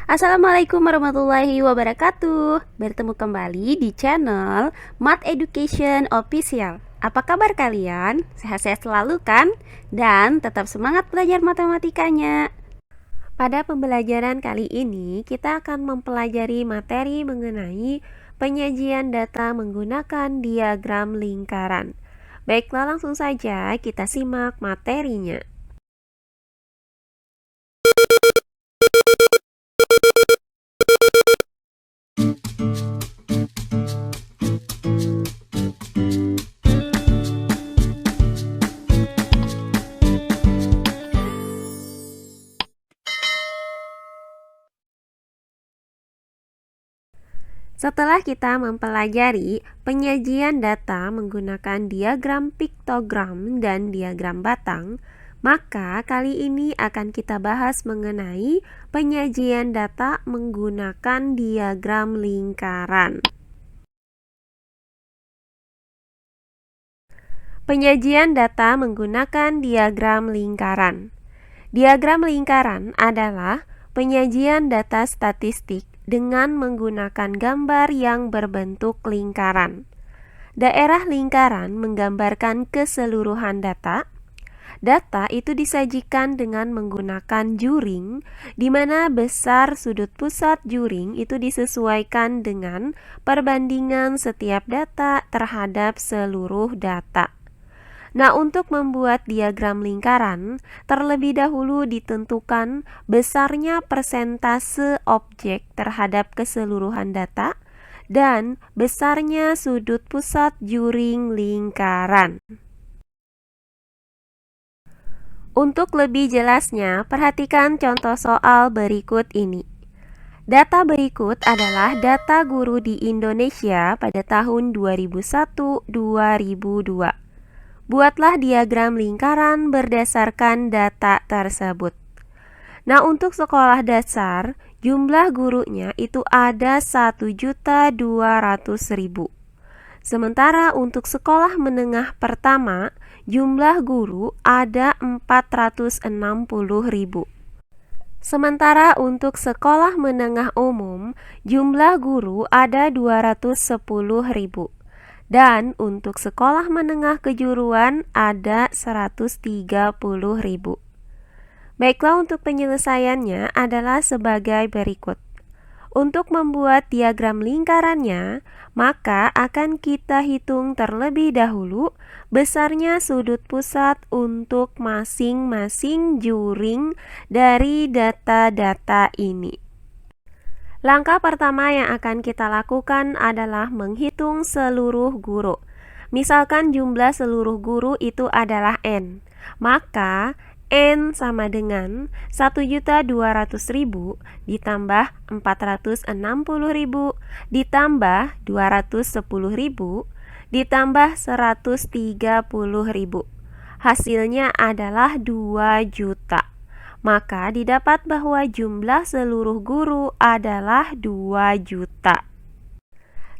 Assalamualaikum warahmatullahi wabarakatuh. Bertemu kembali di channel Math Education Official. Apa kabar kalian? Sehat-sehat selalu kan? Dan tetap semangat belajar matematikanya. Pada pembelajaran kali ini, kita akan mempelajari materi mengenai penyajian data menggunakan diagram lingkaran. Baiklah, langsung saja kita simak materinya. Setelah kita mempelajari penyajian data menggunakan diagram piktogram dan diagram batang, maka kali ini akan kita bahas mengenai penyajian data menggunakan diagram lingkaran. Penyajian data menggunakan diagram lingkaran. Diagram lingkaran adalah penyajian data statistik dengan menggunakan gambar yang berbentuk lingkaran. Daerah lingkaran menggambarkan keseluruhan data. Data itu disajikan dengan menggunakan juring, di mana besar sudut pusat juring itu disesuaikan dengan perbandingan setiap data terhadap seluruh data. Nah, untuk membuat diagram lingkaran, terlebih dahulu ditentukan besarnya persentase objek terhadap keseluruhan data dan besarnya sudut pusat juring lingkaran. Untuk lebih jelasnya, perhatikan contoh soal berikut ini. Data berikut adalah data guru di Indonesia pada tahun 2001-2002. Buatlah diagram lingkaran berdasarkan data tersebut. Nah, untuk sekolah dasar, jumlah gurunya itu ada 1.200.000. Sementara untuk sekolah menengah pertama, jumlah guru ada 460.000. Sementara untuk sekolah menengah umum, jumlah guru ada 210.000. Dan untuk sekolah menengah kejuruan ada 130.000. Baiklah, untuk penyelesaiannya adalah sebagai berikut. Untuk membuat diagram lingkarannya, maka akan kita hitung terlebih dahulu besarnya sudut pusat untuk masing-masing juring dari data-data ini. Langkah pertama yang akan kita lakukan adalah menghitung seluruh guru. Misalkan jumlah seluruh guru itu adalah N. Maka N sama dengan 1.200.000 ditambah 460.000 ditambah 210.000 ditambah 130.000. Hasilnya adalah 2 juta. Maka didapat bahwa jumlah seluruh guru adalah 2 juta.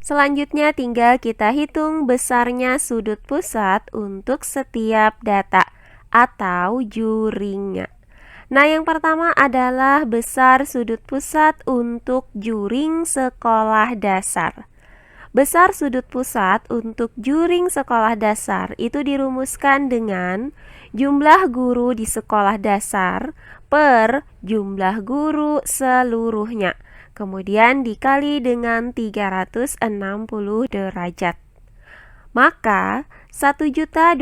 Selanjutnya tinggal kita hitung besarnya sudut pusat untuk setiap data atau juringnya. Nah, yang pertama adalah besar sudut pusat untuk juring sekolah dasar. Besar sudut pusat untuk juring sekolah dasar itu dirumuskan dengan jumlah guru di sekolah dasar per jumlah guru seluruhnya, kemudian dikali dengan 360 derajat. Maka 1.200.000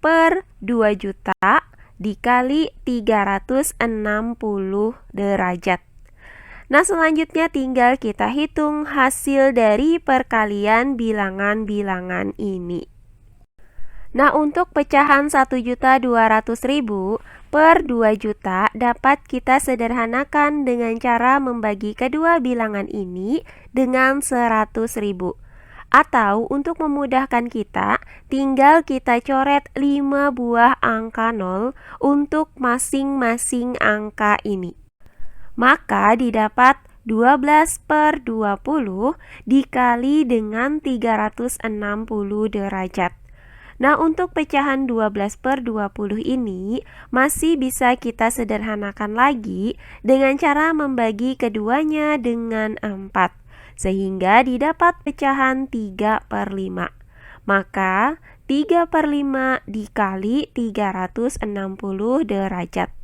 per 2 juta dikali 360 derajat. Nah, selanjutnya tinggal kita hitung hasil dari perkalian bilangan-bilangan ini. Nah, untuk pecahan 1.200.000 per 2 juta dapat kita sederhanakan dengan cara membagi kedua bilangan ini dengan 100.000. Atau untuk memudahkan kita, tinggal kita coret 5 buah angka 0 untuk masing-masing angka ini. Maka didapat 12 per 20 dikali dengan 360 derajat. Nah, untuk pecahan 12/20 ini masih bisa kita sederhanakan lagi dengan cara membagi keduanya dengan 4, sehingga didapat pecahan 3/5. Maka 3/5 dikali 360 derajat.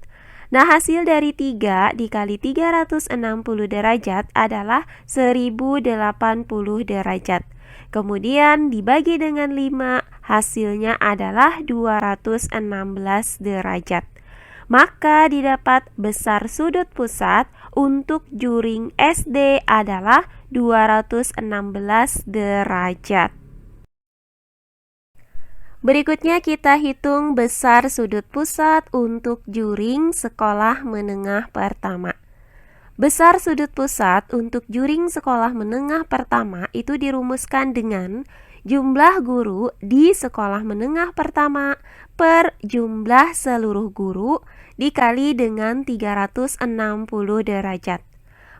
Nah, hasil dari 3 dikali 360 derajat adalah 1080 derajat. Kemudian dibagi dengan 5, hasilnya adalah 216 derajat. Maka didapat besar sudut pusat untuk juring SD adalah 216 derajat. Berikutnya kita hitung besar sudut pusat untuk juring sekolah menengah pertama. Besar sudut pusat untuk juring sekolah menengah pertama itu dirumuskan dengan jumlah guru di sekolah menengah pertama per jumlah seluruh guru dikali dengan 360 derajat.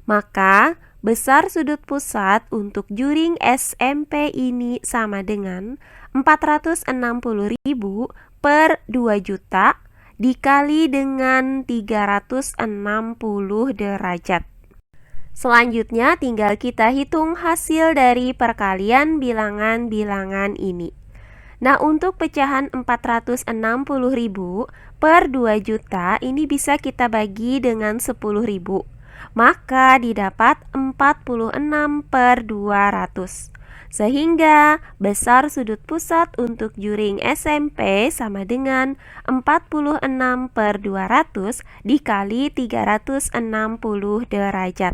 Maka besar sudut pusat untuk juring SMP ini sama dengan 460.000 per 2 juta dikali dengan 360 derajat. Selanjutnya tinggal kita hitung hasil dari perkalian bilangan-bilangan ini. Nah, untuk pecahan 460.000 per 2 juta ini bisa kita bagi dengan 10.000. Maka didapat 46/200. Sehingga besar sudut pusat untuk juring SMP sama dengan 46/200 dikali 360 derajat.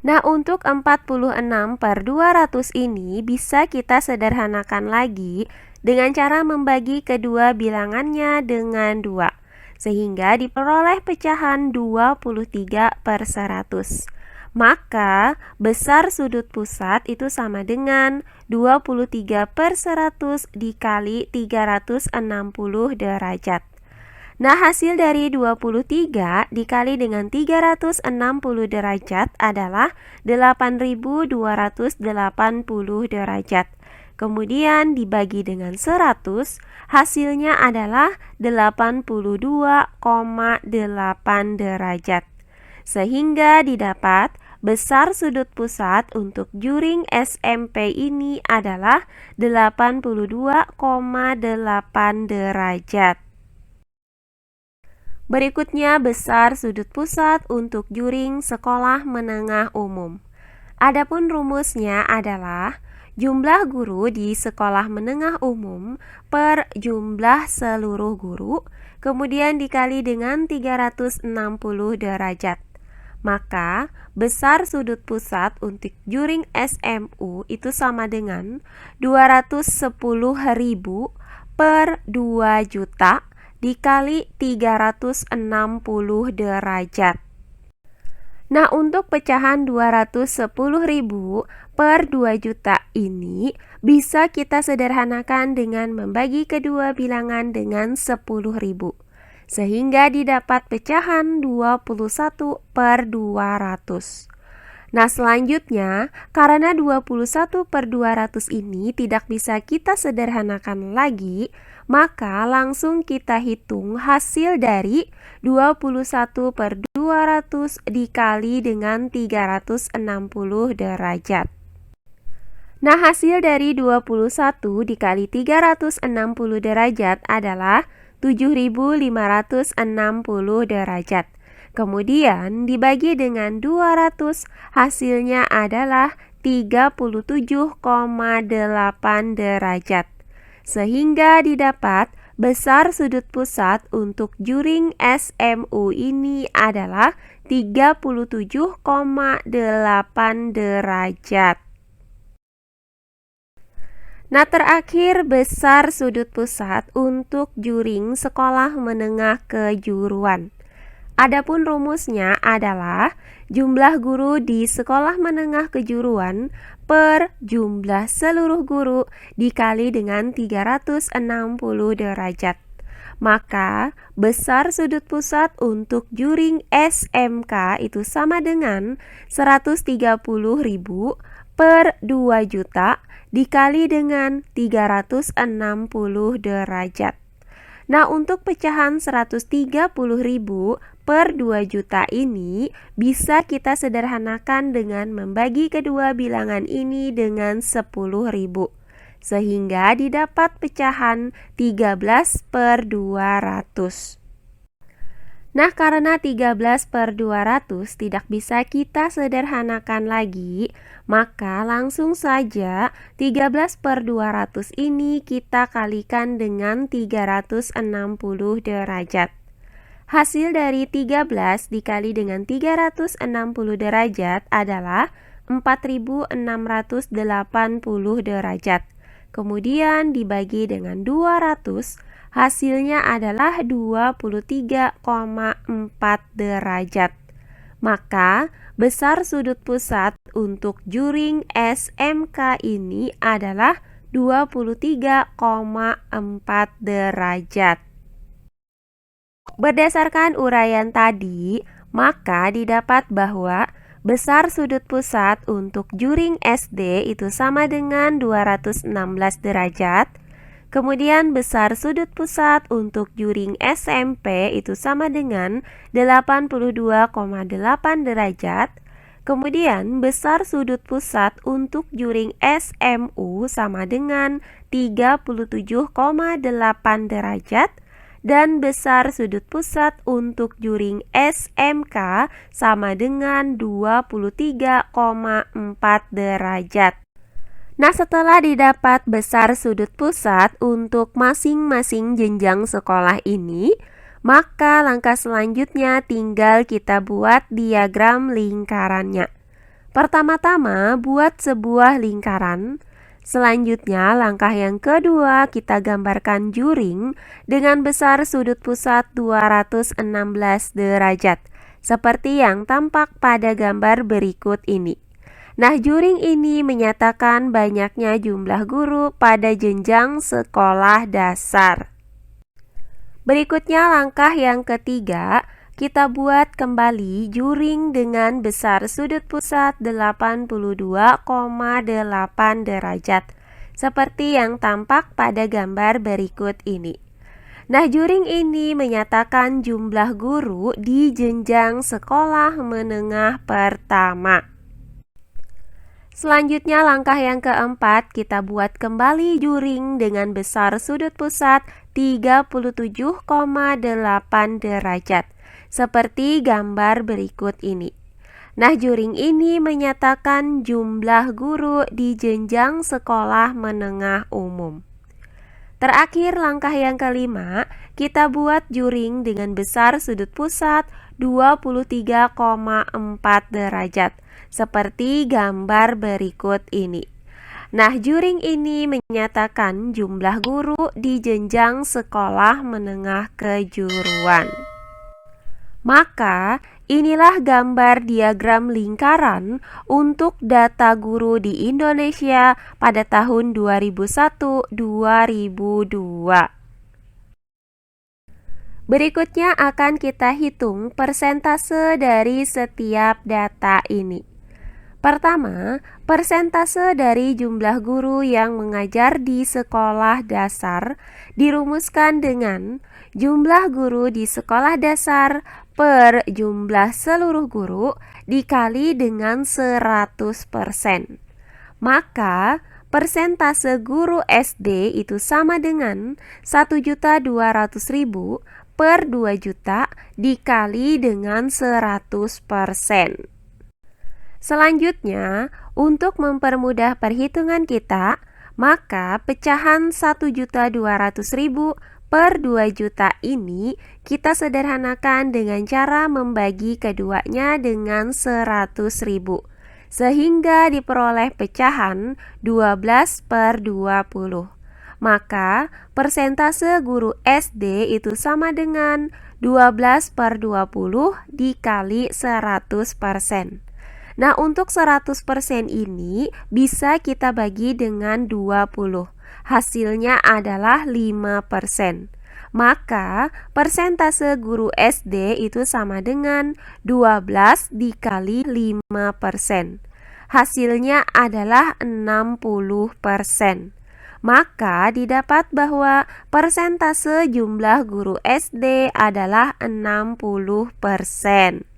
Nah, untuk 46/200 ini bisa kita sederhanakan lagi dengan cara membagi kedua bilangannya dengan 2, sehingga diperoleh pecahan 23/100. Maka besar sudut pusat itu sama dengan 23/100 dikali 360 derajat. Nah, hasil dari 23 dikali dengan 360 derajat adalah 8.280 derajat. Kemudian dibagi dengan 100, hasilnya adalah 82,8 derajat. Sehingga didapat besar sudut pusat untuk juring SMP ini adalah 82,8 derajat. Berikutnya besar sudut pusat untuk juring sekolah menengah umum. Adapun rumusnya adalah jumlah guru di sekolah menengah umum per jumlah seluruh guru, kemudian dikali dengan 360 derajat. Maka besar sudut pusat untuk juring SMU itu sama dengan 210.000 per 2 juta dikali 360 derajat. Nah, untuk pecahan 210.000 per 2 juta ini bisa kita sederhanakan dengan membagi kedua bilangan dengan 10.000. Sehingga didapat pecahan 21/200. Nah, selanjutnya karena 21/200 ini tidak bisa kita sederhanakan lagi, maka langsung kita hitung hasil dari 21/200 dikali dengan 360 derajat. Nah, hasil dari 21 dikali 360 derajat adalah 7.560 derajat. Kemudian dibagi dengan 200, hasilnya adalah 37,8 derajat. Sehingga didapat besar sudut pusat untuk juring SMU ini adalah 37,8 derajat. Nah, terakhir besar sudut pusat untuk juring sekolah menengah kejuruan. Adapun rumusnya adalah jumlah guru di sekolah menengah kejuruan per jumlah seluruh guru dikali dengan 360 derajat. Maka besar sudut pusat untuk juring SMK itu sama dengan 130.000 per 2 juta dikali dengan 360 derajat. Nah, untuk pecahan 130.000 per 2 juta ini bisa kita sederhanakan dengan membagi kedua bilangan ini dengan 10.000. Sehingga didapat pecahan 13 per 200. Nah, karena 13 per 200 tidak bisa kita sederhanakan lagi, maka langsung saja 13 per 200 ini kita kalikan dengan 360 derajat. Hasil dari 13 dikali dengan 360 derajat adalah 4680 derajat. Kemudian dibagi dengan 200, hasilnya adalah 23,4 derajat. Maka besar sudut pusat untuk juring SMK ini adalah 23,4 derajat. Berdasarkan uraian tadi, maka didapat bahwa besar sudut pusat untuk juring SD itu sama dengan 216 derajat. Kemudian besar sudut pusat untuk juring SMP itu sama dengan 82,8 derajat. Kemudian besar sudut pusat untuk juring SMU sama dengan 37,8 derajat. Dan besar sudut pusat untuk juring SMK sama dengan 23,4 derajat. Nah, setelah didapat besar sudut pusat untuk masing-masing jenjang sekolah ini, maka langkah selanjutnya tinggal kita buat diagram lingkarannya. Pertama-tama buat sebuah lingkaran. Selanjutnya, langkah yang kedua kita gambarkan juring dengan besar sudut pusat 216 derajat, seperti yang tampak pada gambar berikut ini. Nah, juring ini menyatakan banyaknya jumlah guru pada jenjang sekolah dasar. Berikutnya langkah yang ketiga, kita buat kembali juring dengan besar sudut pusat 82,8 derajat, seperti yang tampak pada gambar berikut ini. Nah, juring ini menyatakan jumlah guru di jenjang sekolah menengah pertama. Selanjutnya langkah yang keempat, kita buat kembali juring dengan besar sudut pusat 37,8 derajat. Seperti gambar berikut ini. Nah, juring ini menyatakan jumlah guru di jenjang sekolah menengah umum. Terakhir, langkah yang kelima, kita buat juring dengan besar sudut pusat 23,4 derajat, seperti gambar berikut ini. Nah, juring ini menyatakan jumlah guru di jenjang sekolah menengah kejuruan. Maka, inilah gambar diagram lingkaran untuk data guru di Indonesia pada tahun 2001-2002. Berikutnya akan kita hitung persentase dari setiap data ini. Pertama, persentase dari jumlah guru yang mengajar di sekolah dasar dirumuskan dengan jumlah guru di sekolah dasar per jumlah seluruh guru dikali dengan 100%. Maka, persentase guru SD itu sama dengan 1.200.000 per 2 juta dikali dengan 100%. Selanjutnya, untuk mempermudah perhitungan kita, maka pecahan 1.200.000 per 2 juta ini kita sederhanakan dengan cara membagi keduanya dengan 100.000, sehingga diperoleh pecahan 12 per 20. Maka persentase guru SD itu sama dengan 12 per 20 dikali 100%. Nah, untuk 100% ini bisa kita bagi dengan 20. Hasilnya adalah 5%. Maka persentase guru SD itu sama dengan 12 dikali 5%. hasilnya adalah 60%. Maka didapat bahwa persentase jumlah guru SD adalah 60%.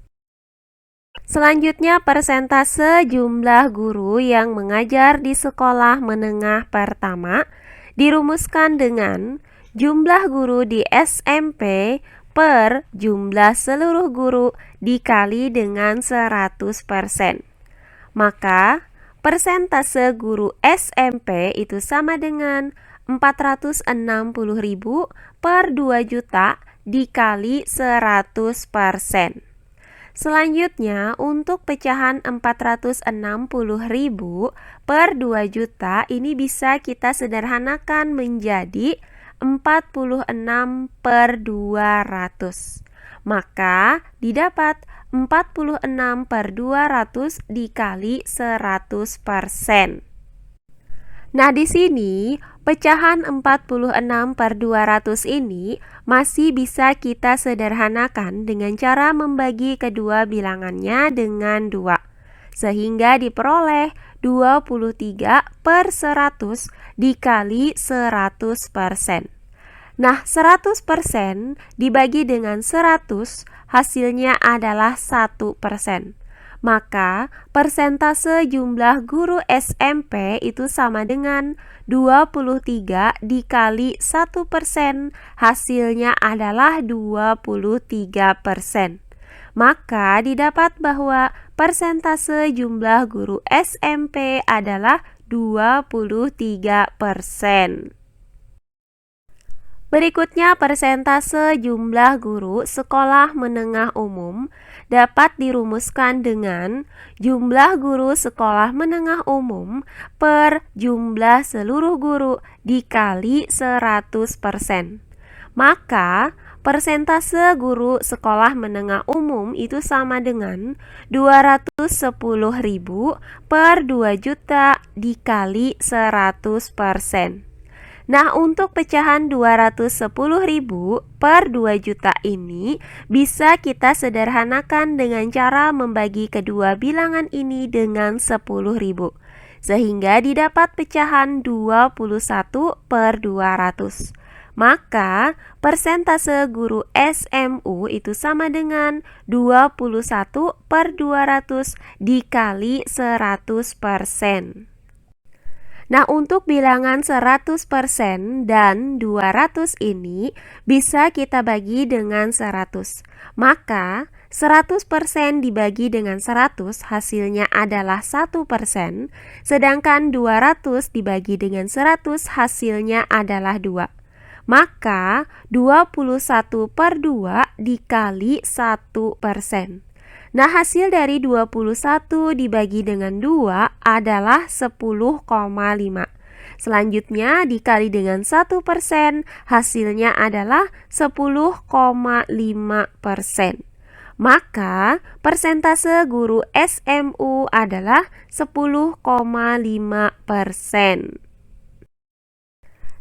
Selanjutnya, persentase jumlah guru yang mengajar di sekolah menengah pertama dirumuskan dengan jumlah guru di SMP per jumlah seluruh guru dikali dengan 100%. Maka, persentase guru SMP itu sama dengan 460.000 per 2 juta dikali 100%. Selanjutnya, untuk pecahan 460.000 per 2 juta ini bisa kita sederhanakan menjadi 46 per 200. Maka didapat 46 per 200 dikali 100%. Nah, di sini pecahan 46 per 200 ini masih bisa kita sederhanakan dengan cara membagi kedua bilangannya dengan 2, sehingga diperoleh 23 per 100 dikali 100%. Nah, 100% dibagi dengan 100 hasilnya adalah 1%. Maka persentase jumlah guru SMP itu sama dengan 23 dikali 1%, hasilnya adalah 23%. Maka didapat bahwa persentase jumlah guru SMP adalah 23%. Berikutnya, persentase jumlah guru sekolah menengah umum dapat dirumuskan dengan jumlah guru sekolah menengah umum per jumlah seluruh guru dikali 100%. Maka, persentase guru sekolah menengah umum itu sama dengan 210.000 per 2 juta dikali 100%. Nah, untuk pecahan 210.000 per 2 juta ini bisa kita sederhanakan dengan cara membagi kedua bilangan ini dengan 10.000, sehingga didapat pecahan 21 per 200. Maka persentase guru SMU itu sama dengan 21 per 200 dikali 100%. Nah, untuk bilangan 100% dan 200 ini bisa kita bagi dengan 100. Maka 100% dibagi dengan 100 hasilnya adalah 1%, sedangkan 200 dibagi dengan 100 hasilnya adalah 2. Maka 21 per 2 dikali 1%. Nah, hasil dari 21 dibagi dengan 2 adalah 10,5. Selanjutnya dikali dengan 1%, hasilnya adalah 10,5%. Maka persentase guru SMU adalah 10,5%.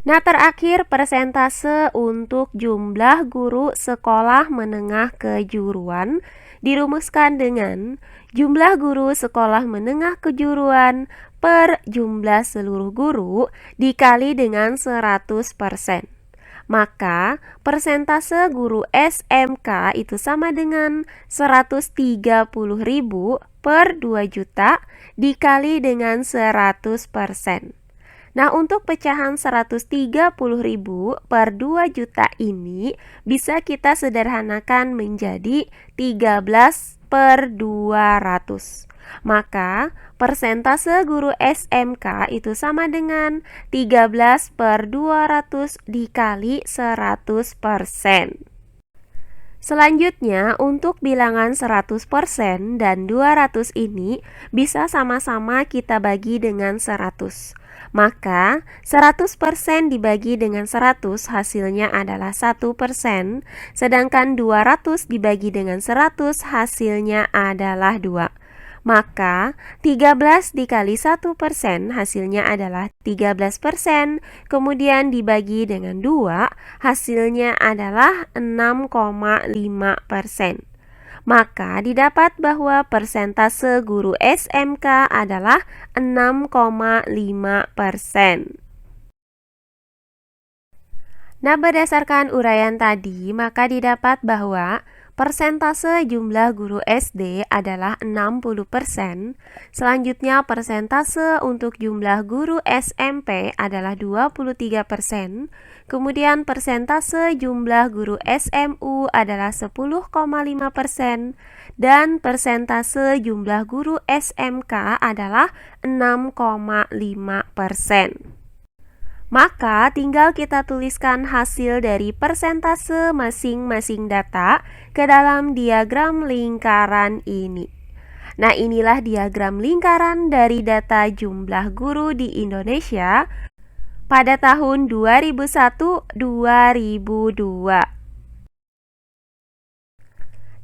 Nah, terakhir persentase untuk jumlah guru sekolah menengah kejuruan dirumuskan dengan jumlah guru sekolah menengah kejuruan per jumlah seluruh guru dikali dengan 100%. Maka persentase guru SMK itu sama dengan 130.000 per 2 juta dikali dengan 100%. Nah, untuk pecahan 130.000 per 2 juta ini bisa kita sederhanakan menjadi 13 per 200. Maka persentase guru SMK itu sama dengan 13 per 200 dikali 100%. Selanjutnya, untuk bilangan 100% dan 200 ini bisa sama-sama kita bagi dengan 100. Maka 100% dibagi dengan 100 hasilnya adalah 1%, sedangkan 200 dibagi dengan 100 hasilnya adalah 2. Maka 13 dikali 1% hasilnya adalah 13%, kemudian dibagi dengan 2 hasilnya adalah 6,5%. Maka didapat bahwa persentase guru SMK adalah 6,5%. Nah, berdasarkan uraian tadi, maka didapat bahwa persentase jumlah guru SD adalah 60%. Selanjutnya, persentase untuk jumlah guru SMP adalah 23%. Kemudian, persentase jumlah guru SMU adalah 10,5%. Dan persentase jumlah guru SMK adalah 6,5%. Maka tinggal kita tuliskan hasil dari persentase masing-masing data ke dalam diagram lingkaran ini. Nah, inilah diagram lingkaran dari data jumlah guru di Indonesia pada tahun 2001-2002.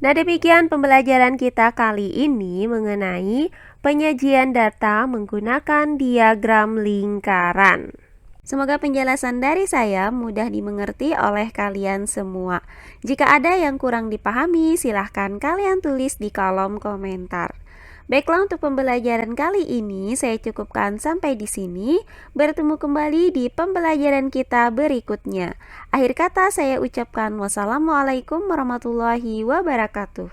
Nah, demikian pembelajaran kita kali ini mengenai penyajian data menggunakan diagram lingkaran. Semoga penjelasan dari saya mudah dimengerti oleh kalian semua. Jika ada yang kurang dipahami, silahkan kalian tulis di kolom komentar. Baiklah, untuk pembelajaran kali ini saya cukupkan sampai di sini. Bertemu kembali di pembelajaran kita berikutnya. Akhir kata saya ucapkan wassalamualaikum warahmatullahi wabarakatuh.